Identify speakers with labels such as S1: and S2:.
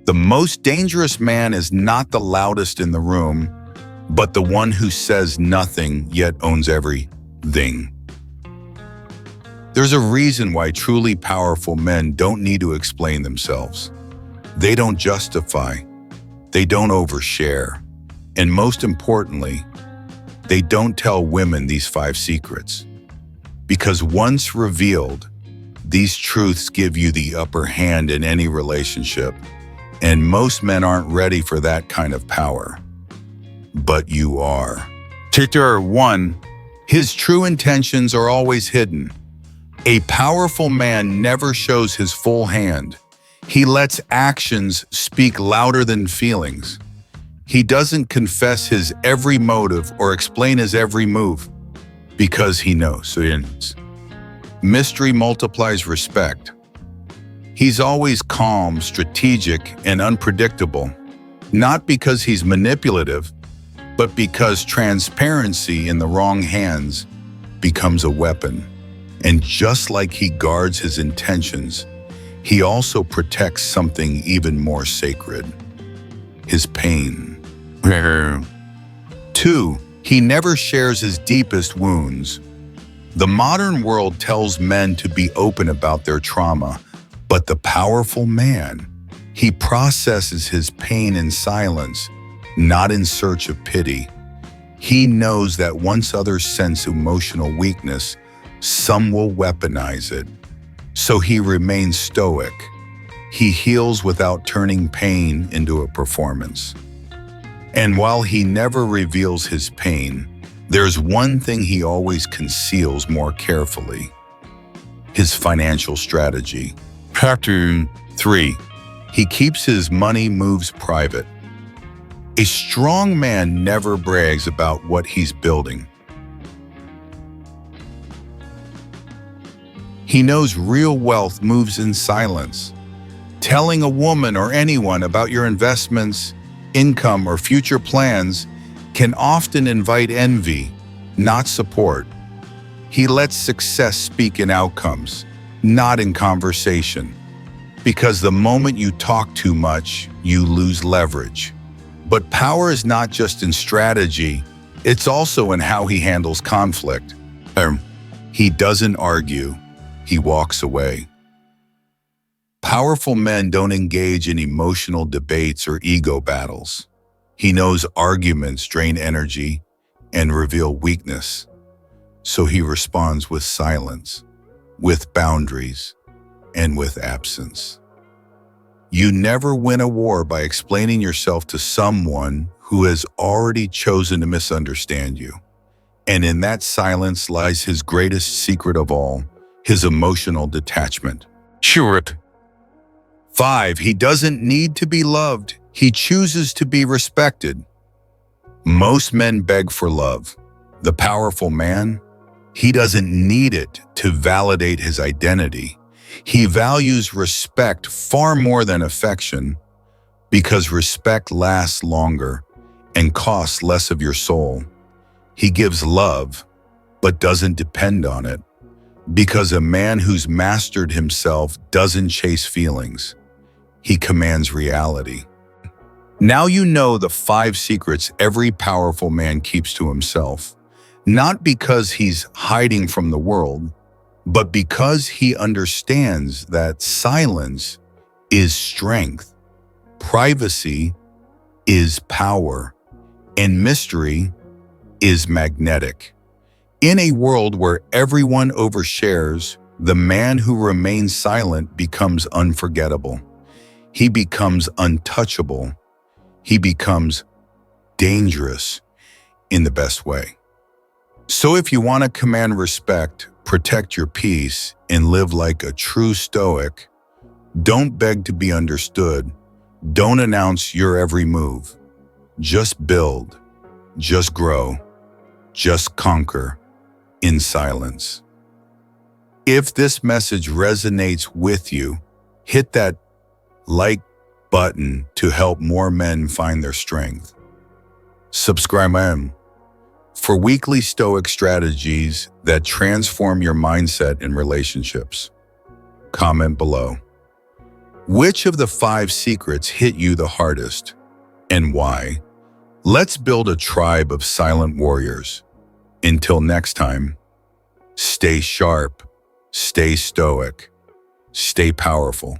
S1: The most dangerous man is not the loudest in the room, but the one who says nothing yet owns everything. There's a reason why truly powerful men don't need to explain themselves. They don't justify. They don't overshare. And most importantly, they don't tell women these 5 secrets. Because once revealed, these truths give you the upper hand in any relationship, and most men aren't ready for that kind of power. But you are. Chapter 1. His true intentions are always hidden. A powerful man never shows his full hand. He lets actions speak louder than feelings. He doesn't confess his every motive or explain his every move because he knows. Mystery multiplies respect. He's always calm, strategic, and unpredictable, not because he's manipulative, but because transparency in the wrong hands becomes a weapon. And just like he guards his intentions, he also protects something even more sacred: his pain. 2. He never shares his deepest wounds. The modern world tells men to be open about their trauma, but the powerful man, he processes his pain in silence, not in search of pity. He knows that once others sense emotional weakness, some will weaponize it. So he remains stoic. He heals without turning pain into a performance. And while he never reveals his pain, there's one thing he always conceals more carefully: his financial strategy. Chapter 3. He keeps his money moves private. A strong man never brags about what he's building. He knows real wealth moves in silence. Telling a woman or anyone about your investments, income, or future plans can often invite envy, not support. He lets success speak in outcomes, not in conversation. Because the moment you talk too much, you lose leverage. But power is not just in strategy, it's also in how he handles conflict. He doesn't argue, he walks away. Powerful men don't engage in emotional debates or ego battles. He knows arguments drain energy and reveal weakness, so he responds with silence, with boundaries, and with absence. You never win a war by explaining yourself to someone who has already chosen to misunderstand you. And in that silence lies his greatest secret of all: his emotional detachment. Sure. 5. He doesn't need to be loved. He chooses to be respected. Most men beg for love. The powerful man, he doesn't need it to validate his identity. He values respect far more than affection, because respect lasts longer and costs less of your soul. He gives love, but doesn't depend on it, because a man who's mastered himself doesn't chase feelings. He commands reality. Now you know the 5 secrets every powerful man keeps to himself, not because he's hiding from the world, but because he understands that silence is strength, privacy is power, and mystery is magnetic. In a world where everyone overshares, the man who remains silent becomes unforgettable. He becomes untouchable. He becomes dangerous in the best way. So if you want to command respect, protect your peace, and live like a true Stoic, don't beg to be understood. Don't announce your every move. Just build, just grow, just conquer in silence. If this message resonates with you, hit that like button to help more men find their strength. Subscribe for weekly Stoic strategies that transform your mindset in relationships. Comment below. Which of the 5 secrets hit you the hardest, and why? Let's build a tribe of silent warriors. Until next time, stay sharp, stay stoic, stay powerful.